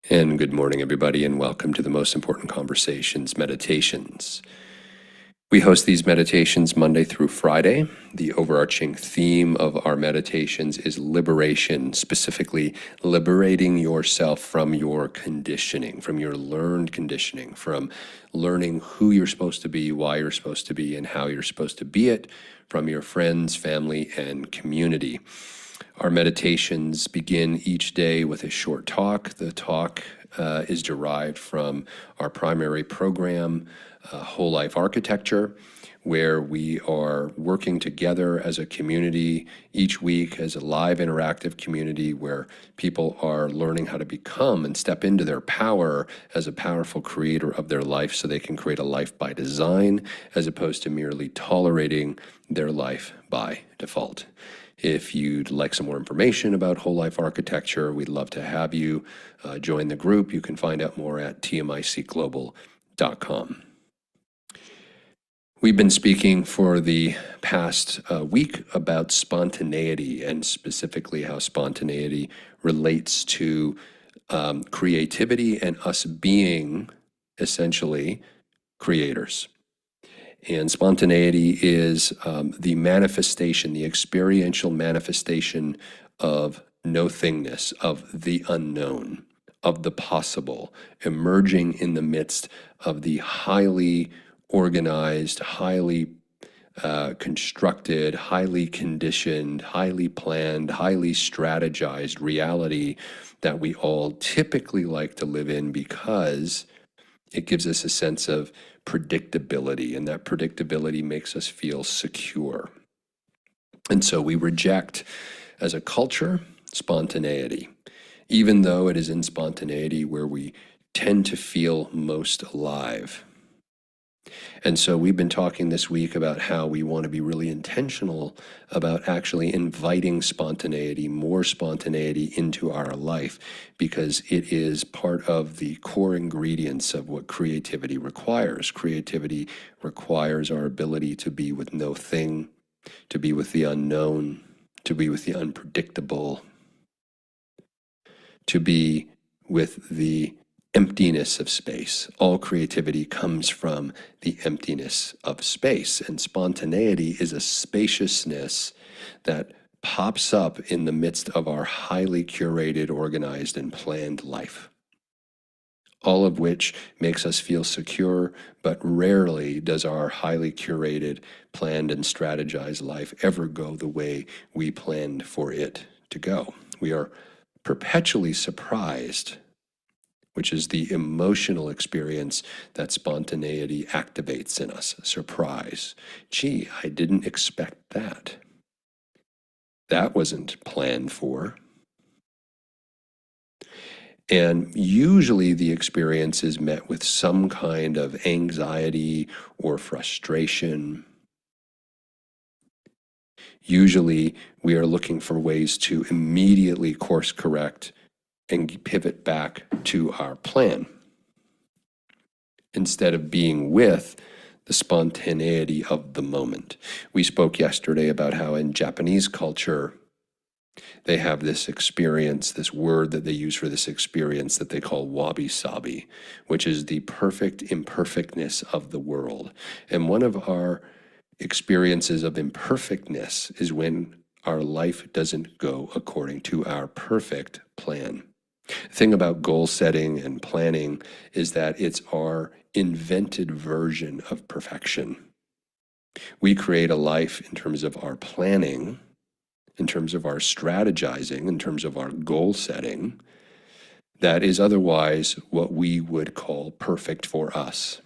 And good morning, everybody, and welcome to the Most Important Conversations Meditations. We host these meditations Monday through Friday. The overarching theme of our meditations is liberation, specifically liberating yourself from your conditioning, from your learned conditioning, from learning who you're supposed to be, why you're supposed to be, and how you're supposed to be it, from your friends, family, and community. Our meditations begin each day with a short talk. The talk is derived from our primary program, Whole Life Architecture, where we are working together as a community each week as a live interactive community where people are learning how to become and step into their power as a powerful creator of their life so they can create a life by design as opposed to merely tolerating their life by default. If you'd like some more information about whole life architecture, we'd love to have you join the group. You can find out more at tmicglobal.com. We've been speaking for the past week about spontaneity and specifically how spontaneity relates to creativity and us being essentially creators. And spontaneity is the manifestation, the experiential manifestation of no-thingness, of the unknown, of the possible, emerging in the midst of the highly organized, highly constructed, highly conditioned, highly planned, highly strategized reality that we all typically like to live in because it gives us a sense of predictability, and that predictability makes us feel secure. And so we reject, as a culture, spontaneity, even though it is in spontaneity where we tend to feel most alive. And so we've been talking this week about how we want to be really intentional about actually inviting spontaneity, more spontaneity into our life, because it is part of the core ingredients of what creativity requires. Creativity requires our ability to be with no thing, to be with the unknown, to be with the unpredictable, to be with the emptiness of space. All creativity comes from the emptiness of space, and spontaneity is a spaciousness that pops up in the midst of our highly curated, organized, and planned life. All of which makes us feel secure, but rarely does our highly curated, planned, and strategized life ever go the way we planned for it to go. We are perpetually surprised, which is the emotional experience that spontaneity activates in us. Surprise. Gee, I didn't expect that. That wasn't planned for. And usually the experience is met with some kind of anxiety or frustration. Usually we are looking for ways to immediately course correct and pivot back to our plan, instead of being with the spontaneity of the moment. We spoke yesterday about how in Japanese culture, they have this experience, this word that they use for this experience that they call wabi-sabi, which is the perfect imperfectness of the world. And one of our experiences of imperfectness is when our life doesn't go according to our perfect plan. The thing about goal setting and planning is that it's our invented version of perfection. We create a life in terms of our planning, in terms of our strategizing, in terms of our goal setting, that is otherwise what we would call perfect for us.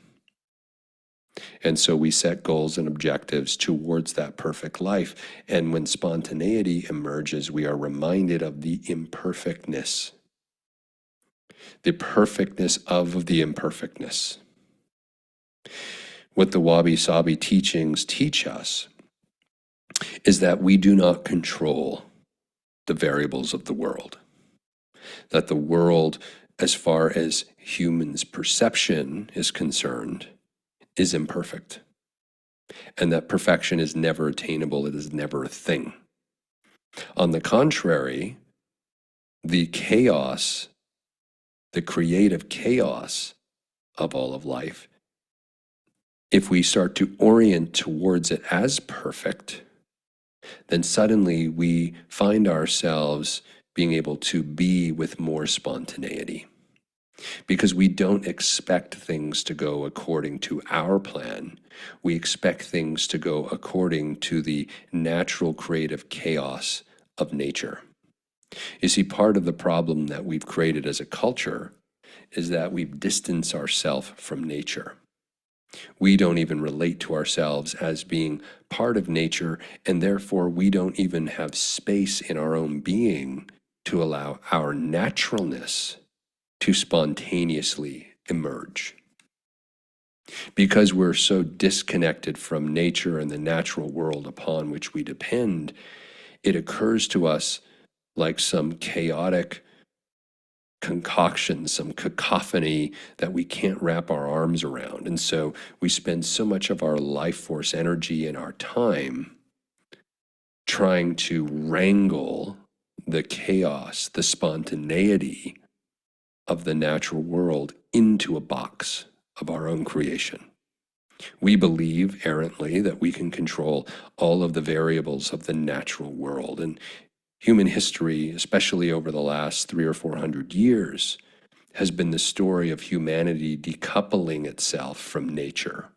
And so we set goals and objectives towards that perfect life. And when spontaneity emerges, we are reminded of the imperfectness, the perfectness of the imperfectness. What the wabi-sabi teachings teach us is that we do not control the variables of the world. That the world, as far as humans' perception is concerned, is imperfect. And that perfection is never attainable, it is never a thing. On the contrary, the chaos the creative chaos of all of life, if we start to orient towards it as perfect, then suddenly we find ourselves being able to be with more spontaneity. Because we don't expect things to go according to our plan. We expect things to go according to the natural creative chaos of nature. You see, part of the problem that we've created as a culture is that we've distanced ourselves from nature. We don't even relate to ourselves as being part of nature, and therefore we don't even have space in our own being to allow our naturalness to spontaneously emerge. Because we're so disconnected from nature and the natural world upon which we depend, it occurs to us like some chaotic concoction, some cacophony that we can't wrap our arms around. And so we spend so much of our life force energy and our time trying to wrangle the chaos, the spontaneity of the natural world into a box of our own creation. We believe errantly that we can control all of the variables of the natural world. And human history, especially over the last 300 or 400 years, has been the story of humanity decoupling itself from nature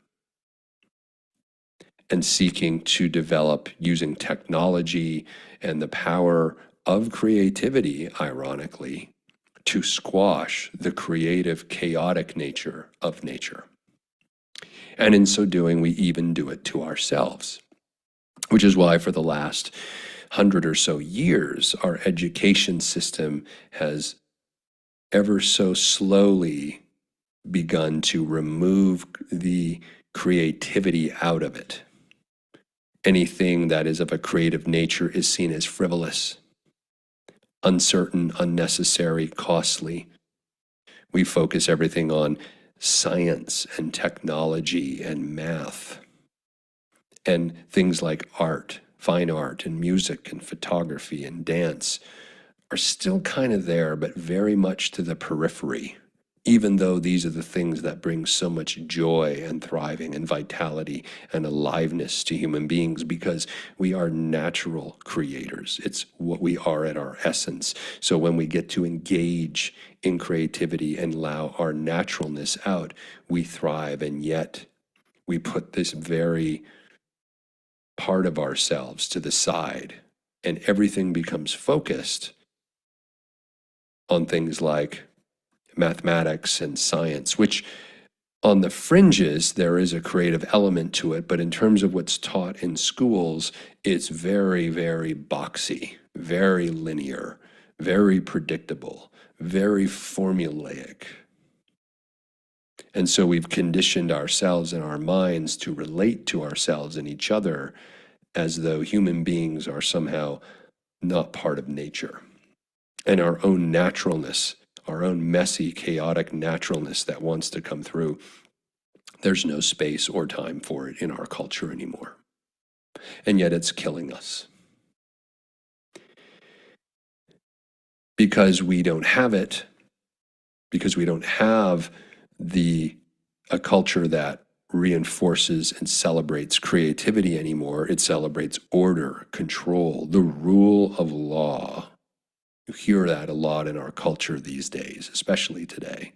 and seeking to develop, using technology and the power of creativity, ironically, to squash the creative, chaotic nature of nature. And in so doing, we even do it to ourselves, which is why for the last 100 or so years, our education system has ever so slowly begun to remove the creativity out of it. Anything that is of a creative nature is seen as frivolous, uncertain, unnecessary, costly. We focus everything on science and technology and math. And things like art, fine art and music and photography and dance are still kind of there, but very much to the periphery, even though these are the things that bring so much joy and thriving and vitality and aliveness to human beings, because we are natural creators. It's what we are at our essence. So when we get to engage in creativity and allow our naturalness out, we thrive. And yet we put this very part of ourselves to the side, and everything becomes focused on things like mathematics and science, which on the fringes, there is a creative element to it, but in terms of what's taught in schools, it's very, very boxy, very linear, very predictable, very formulaic. And so we've conditioned ourselves and our minds to relate to ourselves and each other as though human beings are somehow not part of nature. And our own naturalness, our own messy, chaotic naturalness that wants to come through, there's no space or time for it in our culture anymore. And yet it's killing us. Because we don't have it, because we don't have a culture that reinforces and celebrates creativity anymore. It celebrates order, control, the rule of law. You hear that a lot in our culture these days, especially today.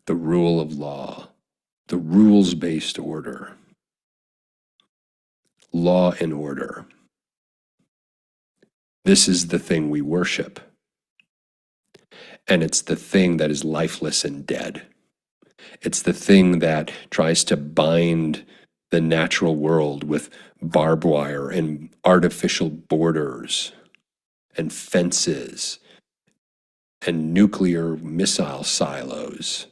The rule of law, the rules-based order, law and order. This is the thing we worship. And it's the thing that is lifeless and dead. It's the thing that tries to bind the natural world with barbed wire and artificial borders and fences and nuclear missile silos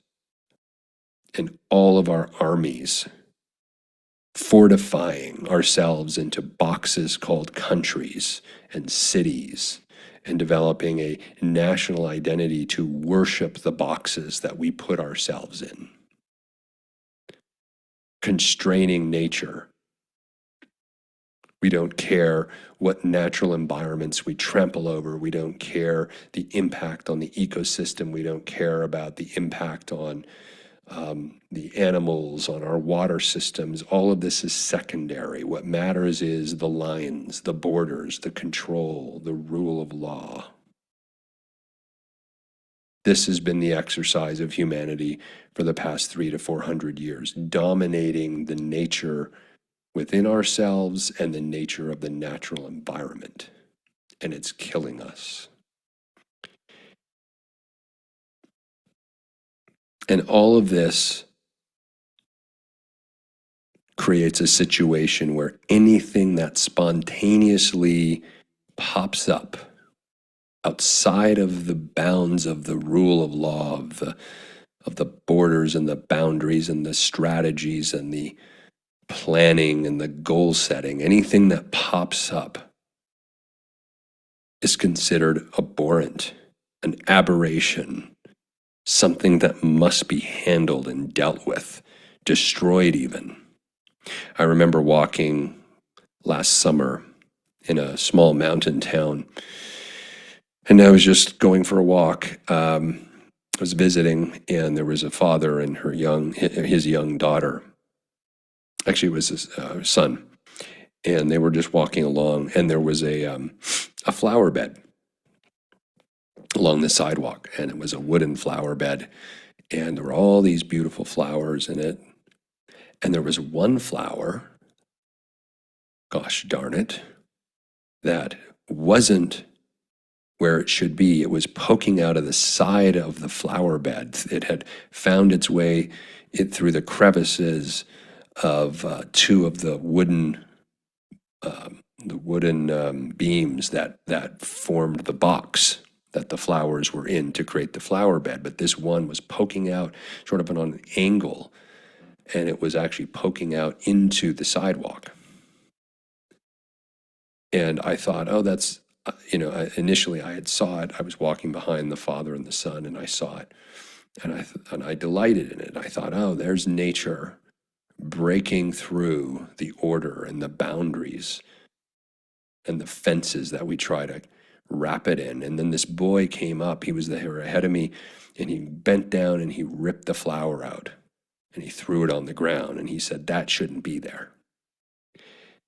and all of our armies, fortifying ourselves into boxes called countries and cities, and developing a national identity to worship the boxes that we put ourselves in. Constraining nature We don't care what natural environments we trample over. We don't care the impact on the ecosystem. We don't care about the impact on the animals, on our water systems. All of this is secondary. What matters is the lines, the borders, the control, the rule of law. This has been the exercise of humanity for the past 300 to 400 years, dominating the nature within ourselves and the nature of the natural environment. And it's killing us. And all of this creates a situation where anything that spontaneously pops up outside of the bounds of the rule of law, of the borders and the boundaries and the strategies and the planning and the goal setting, anything that pops up is considered abhorrent, an aberration, something that must be handled and dealt with, destroyed even. I remember walking last summer in a small mountain town, and I was just going for a walk. I was visiting, and there was a father and his young daughter. Actually, it was his son, and they were just walking along, and there was a flower bed along the sidewalk, and it was a wooden flower bed, and there were all these beautiful flowers in it, and there was one flower, gosh darn it, that wasn't where it should be. It was poking out of the side of the flower bed. It had found its way through the crevices of two of the wooden beams that formed the box that the flowers were in to create the flower bed. But this one was poking out sort of on an angle, and it was actually poking out into the sidewalk. And I thought, oh, that's, initially I had saw it. I was walking behind the father and the son, and I saw it, and I delighted in it. I thought, oh, there's nature breaking through the order and the boundaries and the fences that we try to wrap it in. And then this boy came up. He was there ahead of me, and he bent down and he ripped the flower out and he threw it on the ground, and he said, that shouldn't be there,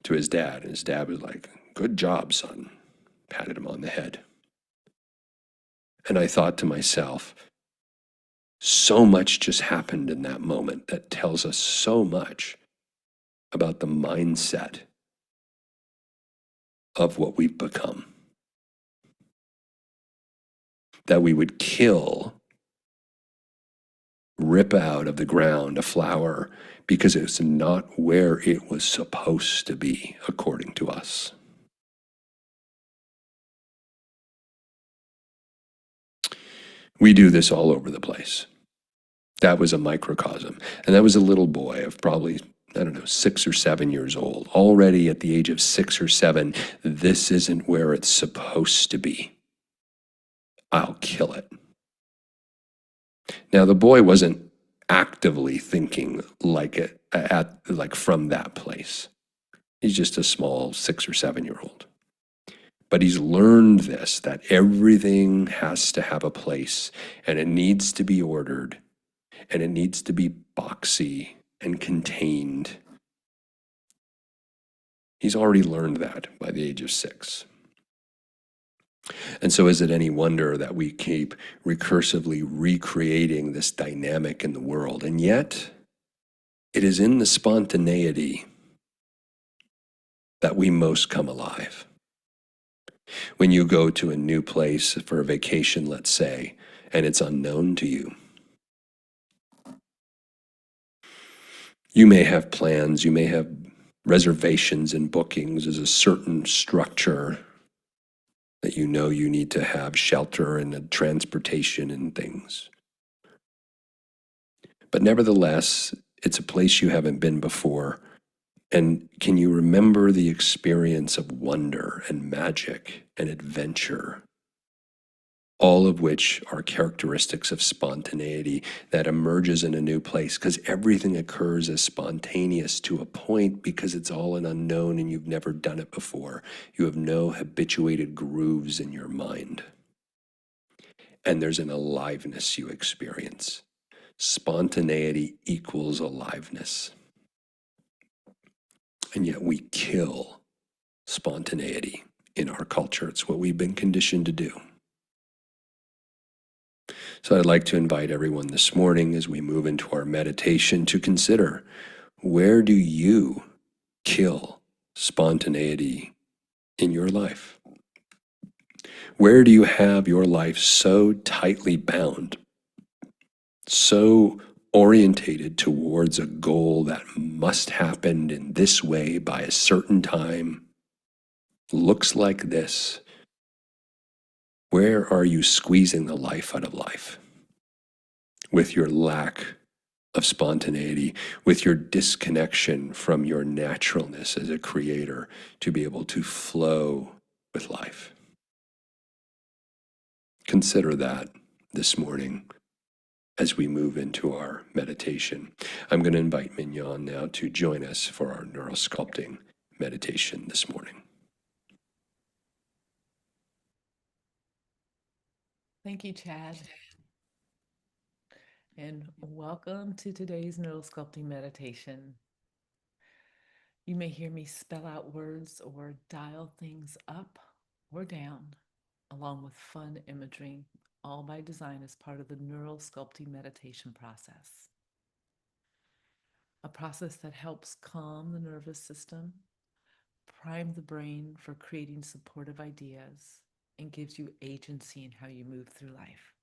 to his dad. And his dad was like, good job, son. Patted him on the head. And I thought to myself, so much just happened in that moment that tells us so much about the mindset of what we've become. That we would rip out of the ground a flower because it's not where it was supposed to be, according to us. We do this all over the place. That was a microcosm. And that was a little boy of probably, 6 or 7 years old. Already at the age of 6 or 7, this isn't where it's supposed to be. I'll kill it. Now, the boy wasn't actively thinking like from that place. He's just a small 6 or 7-year-old. But he's learned this, that everything has to have a place, and it needs to be ordered, and it needs to be boxy and contained. He's already learned that by the age of 6. And so is it any wonder that we keep recursively recreating this dynamic in the world? And yet, it is in the spontaneity that we most come alive. When you go to a new place for a vacation, let's say, and it's unknown to you, you may have plans, you may have reservations and bookings as a certain structure that you know you need to have shelter and transportation and things. But nevertheless, it's a place you haven't been before. And can you remember the experience of wonder and magic and adventure all of which are characteristics of spontaneity that emerges in a new place, because everything occurs as spontaneous to a point because it's all an unknown and you've never done it before. You have no habituated grooves in your mind. And there's an aliveness you experience. Spontaneity equals aliveness. And yet we kill spontaneity in our culture. It's what we've been conditioned to do. So I'd like to invite everyone this morning as we move into our meditation to consider, where do you kill spontaneity in your life? Where do you have your life so tightly bound, so orientated towards a goal that must happen in this way by a certain time, looks like this? Where are you squeezing the life out of life with your lack of spontaneity, with your disconnection from your naturalness as a creator to be able to flow with life? Consider that this morning as we move into our meditation. I'm going to invite Mignon now to join us for our neurosculpting meditation this morning. Thank you, Chad. And welcome to today's neurosculpting meditation. You may hear me spell out words or dial things up or down, along with fun imagery, all by design as part of the neurosculpting meditation process. A process that helps calm the nervous system, prime the brain for creating supportive ideas, and gives you agency in how you move through life.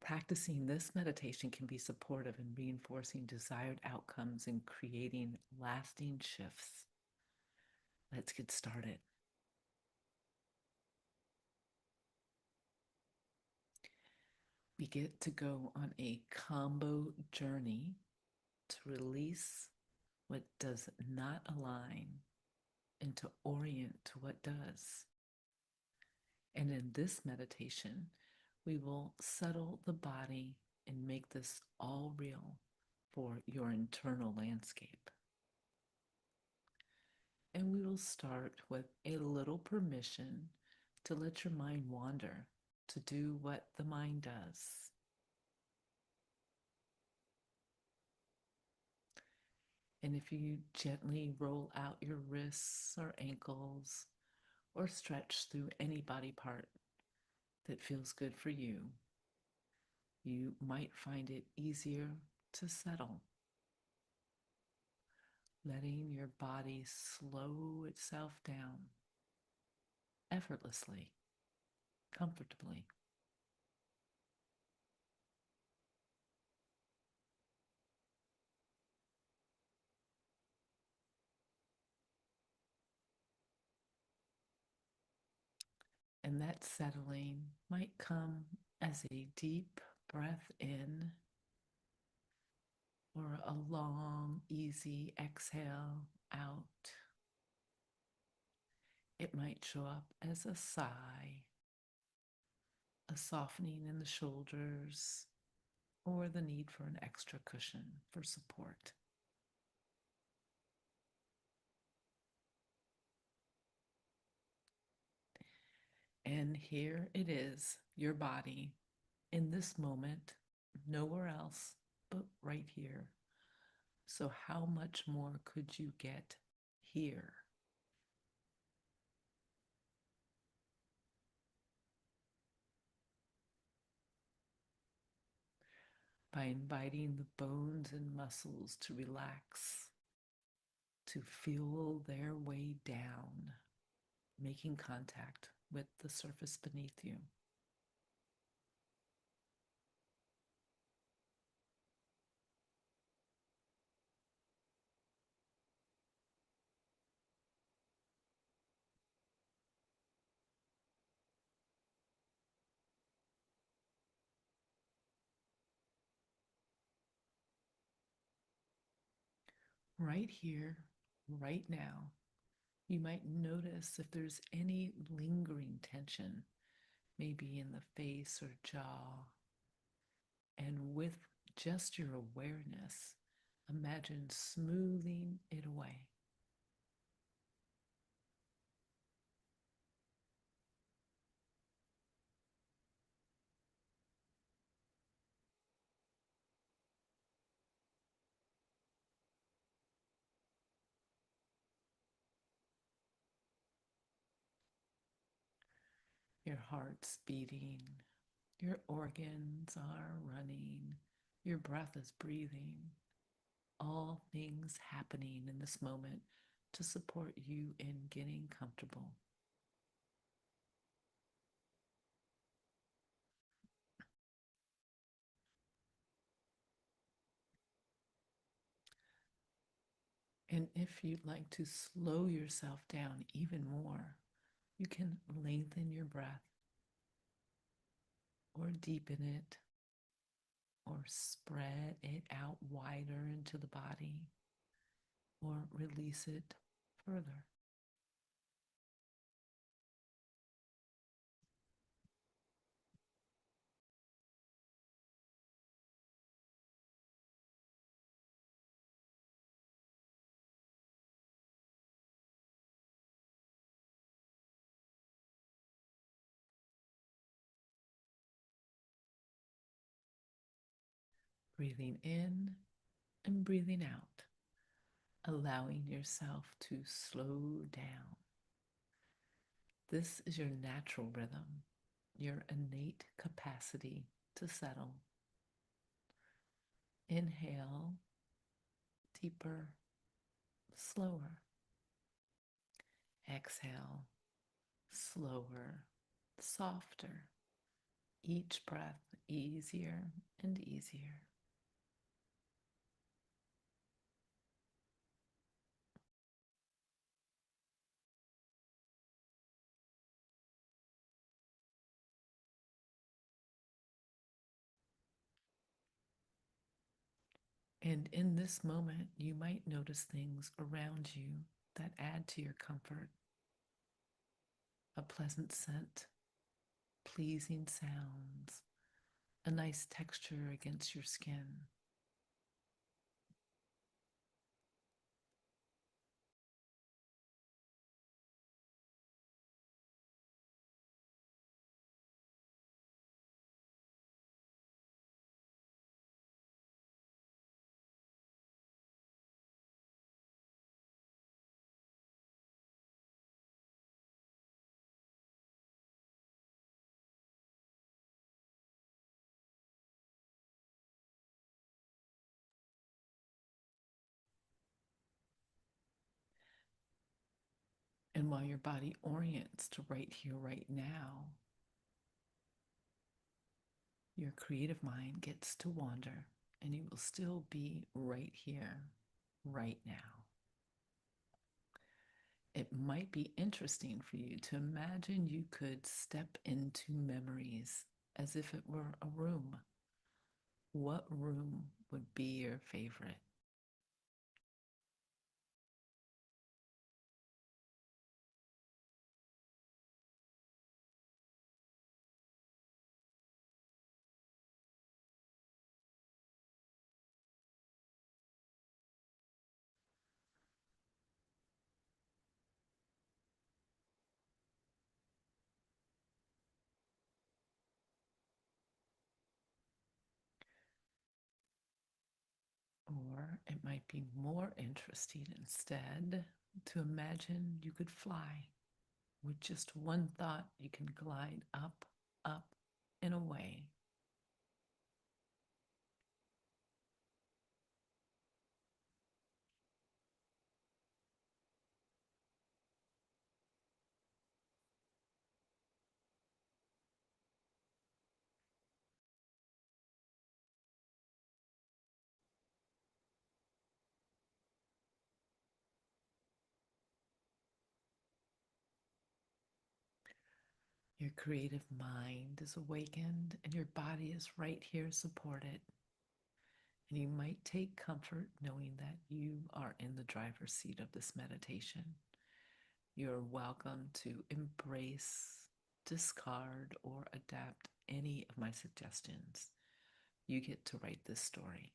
Practicing this meditation can be supportive in reinforcing desired outcomes and creating lasting shifts. Let's get started. We get to go on a combo journey to release what does not align and to orient to what does. And in this meditation, we will settle the body and make this all real for your internal landscape. And we will start with a little permission to let your mind wander, to do what the mind does. And if you gently roll out your wrists or ankles or stretch through any body part that feels good for you, you might find it easier to settle. Letting your body slow itself down effortlessly, comfortably. And that settling might come as a deep breath in or a long, easy exhale out. It might show up as a sigh, a softening in the shoulders, or the need for an extra cushion for support. And here it is, your body, in this moment, nowhere else but right here. So, how much more could you get here? By inviting the bones and muscles to relax, to feel their way down, making contact with the surface beneath you. Right here, right now, you might notice if there's any lingering tension, maybe in the face or jaw. And with just your awareness, imagine smoothing it away. Your heart's beating, your organs are running, your breath is breathing, all things happening in this moment to support you in getting comfortable. And if you'd like to slow yourself down even more, you can lengthen your breath or deepen it or spread it out wider into the body or release it further. Breathing in and breathing out, allowing yourself to slow down. This is your natural rhythm, your innate capacity to settle. Inhale deeper, slower. Exhale slower, softer. Each breath easier and easier. And in this moment, you might notice things around you that add to your comfort. A pleasant scent, pleasing sounds, a nice texture against your skin. And while your body orients to right here, right now, your creative mind gets to wander and you will still be right here, right now. It might be interesting for you to imagine you could step into memories as if it were a room. What room would be your favorite? Or it might be more interesting instead to imagine you could fly. With just one thought, you can glide up, up, and away. Your creative mind is awakened and your body is right here supported. And you might take comfort knowing that you are in the driver's seat of this meditation. You're welcome to embrace discard, or adapt any of my suggestions, you get to write this story.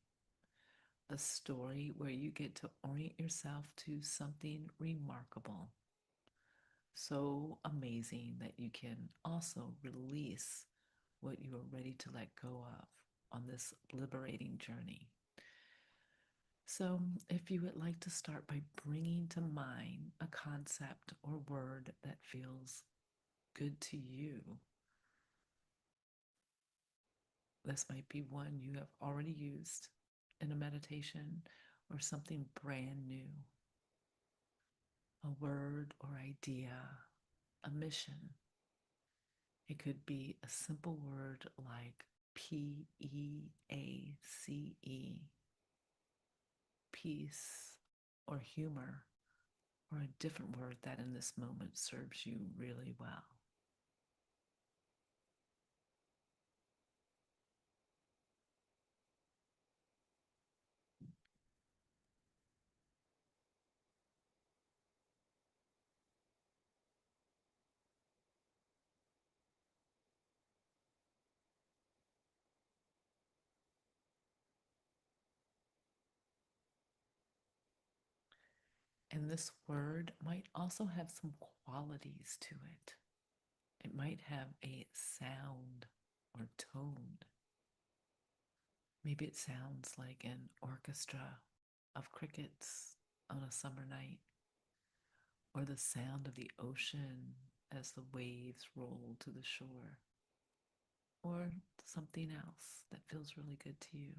A story where you get to orient yourself to something remarkable, so amazing that you can also release what you are ready to let go of on this liberating journey. So, if you would like to start by bringing to mind a concept or word that feels good to you, this might be one you have already used in a meditation or something brand new, a word or idea, a mission. It could be a simple word like PEACE, peace, or humor, or a different word that in this moment serves you really well. And this word might also have some qualities to it. It might have a sound or tone. Maybe it sounds like an orchestra of crickets on a summer night, or the sound of the ocean as the waves roll to the shore, or something else that feels really good to you.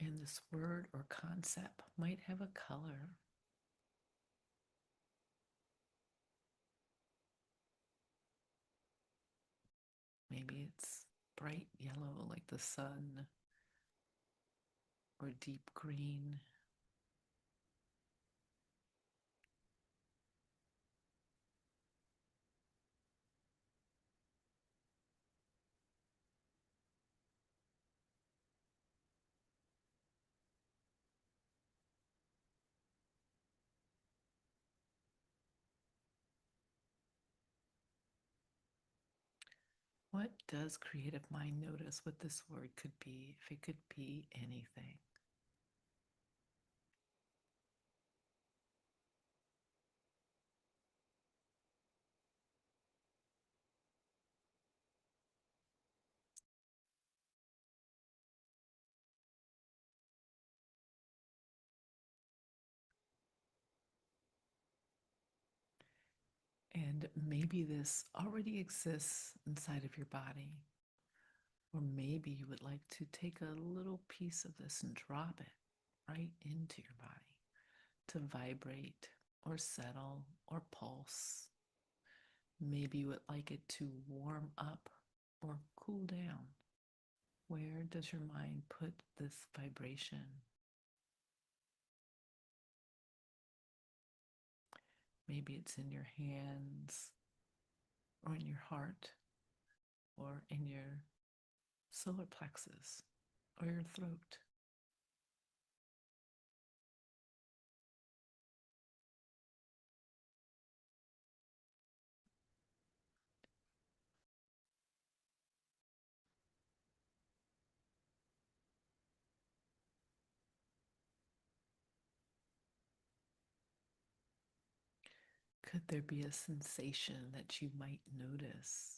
And this word or concept might have a color. Maybe it's bright yellow like the sun, or deep green. What does creative mind notice what this word could be, if it could be anything? And maybe this already exists inside of your body. Or maybe you would like to take a little piece of this and drop it right into your body to vibrate or settle or pulse. Maybe you would like it to warm up or cool down. Where does your mind put this vibration? Maybe it's in your hands or in your heart or in your solar plexus or your throat. Could there be a sensation that you might notice?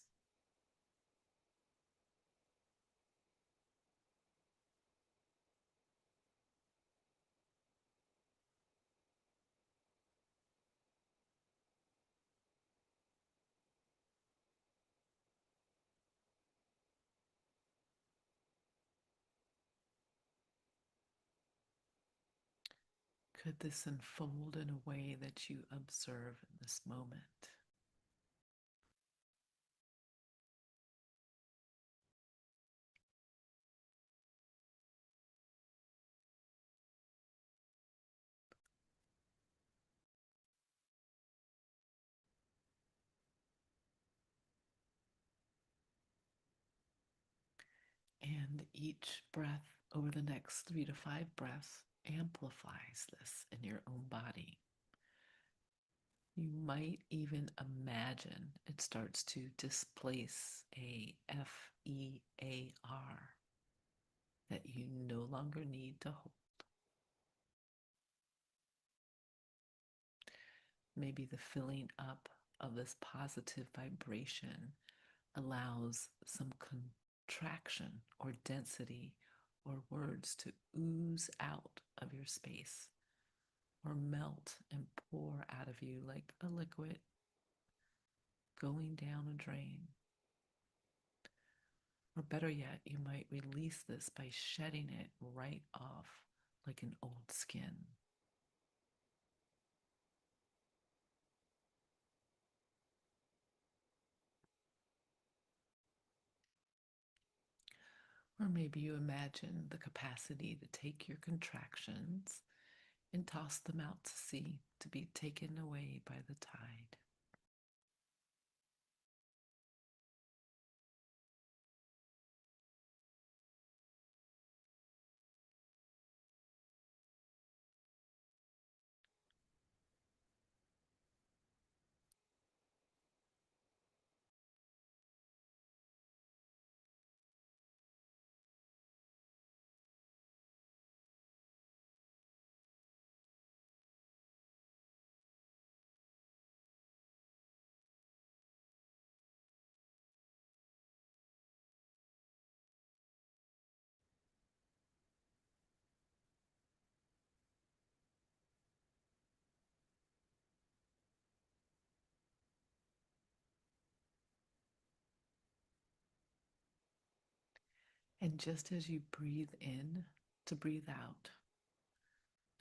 Could this unfold in a way that you observe in this moment? And each breath over the next 3 to 5 breaths amplifies this in your own body. You might even imagine it starts to displace a FEAR that you no longer need to hold. Maybe the filling up of this positive vibration allows some contraction or density or words to ooze out of your space or melt and pour out of you like a liquid going down a drain. Or better yet, you might release this by shedding it right off like an old skin. Or maybe you imagine the capacity to take your contractions and toss them out to sea to be taken away by the tide. And just as you breathe in to breathe out,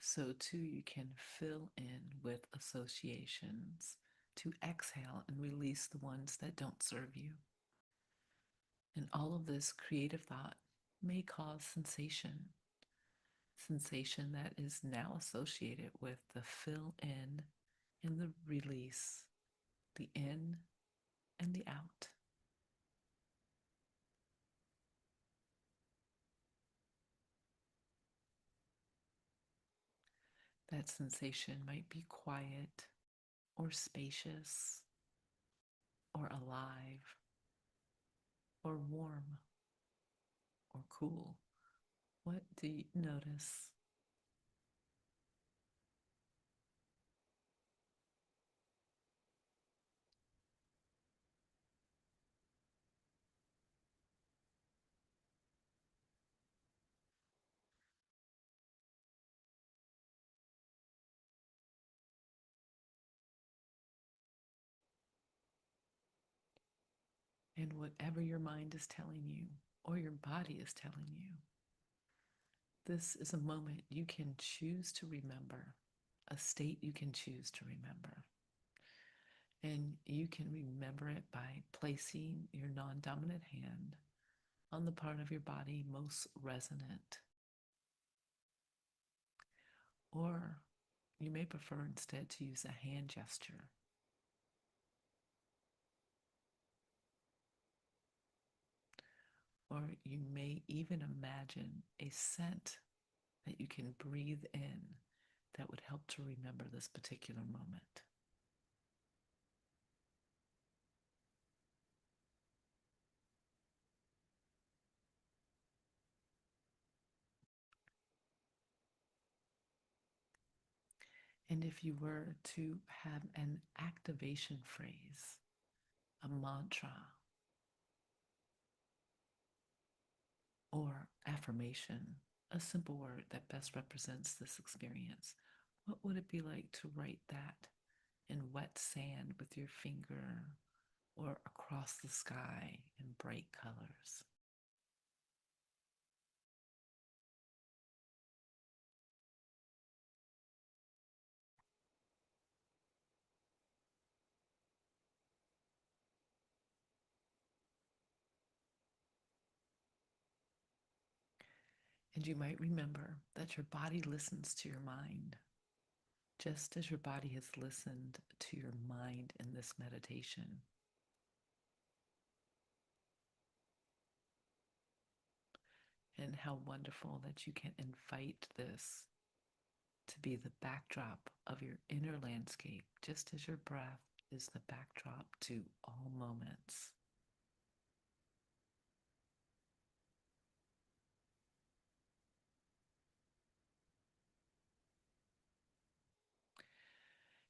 so too you can fill in with associations to exhale and release the ones that don't serve you. And all of this creative thought may cause sensation that is now associated with the fill in and the release, the in and the out. That sensation might be quiet or spacious or alive or warm or cool. What do you notice? And whatever your mind is telling you or your body is telling you, this is a moment you can choose to remember, a state you can choose to remember. And you can remember it by placing your non dominant hand on the part of your body most resonant. Or you may prefer instead to use a hand gesture. Or you may even imagine a scent that you can breathe in that would help to remember this particular moment. And if you were to have an activation phrase, a mantra, or affirmation, a simple word that best represents this experience, what would it be like to write that in wet sand with your finger or across the sky in bright colors? And you might remember that your body listens to your mind, just as your body has listened to your mind in this meditation. and how wonderful that you can invite this to be the backdrop of your inner landscape, just as your breath is the backdrop to all moments.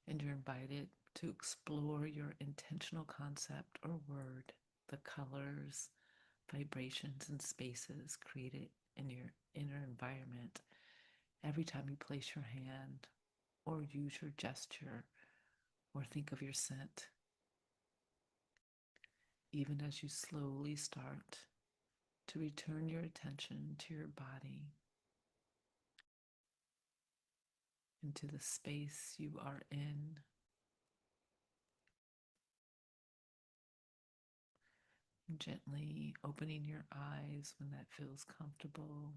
And you're invited to explore your intentional concept or word, the colors, vibrations, and spaces created in your inner environment every time you place your hand or use your gesture or think of your scent. Even as you slowly start to return your attention to your body, into the space you are in, gently opening your eyes when that feels comfortable,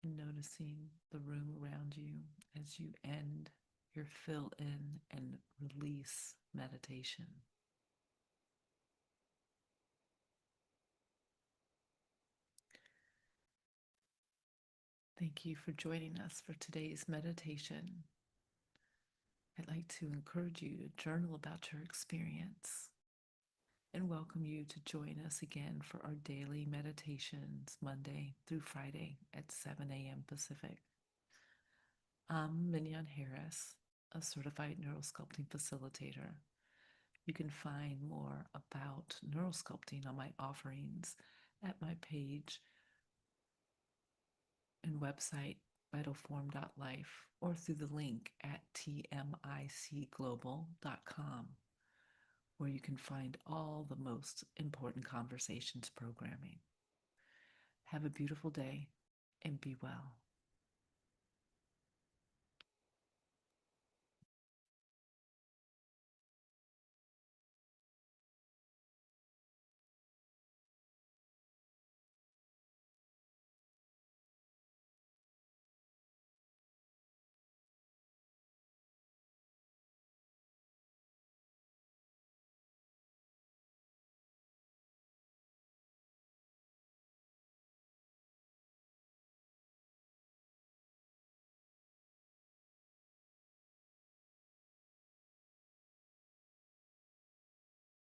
and noticing the room around you as you end your fill in and release meditation. Thank you for joining us for today's meditation. I'd like to encourage you to journal about your experience and welcome you to join us again for our daily meditations Monday through Friday at 7 a.m. Pacific. I'm Mignon Harris, a certified neurosculpting facilitator. You can find more about neurosculpting on my offerings at my page and website vitalform.life or through the link at tmicglobal.com, where you can find all the most important conversations programming. Have a beautiful day and be well.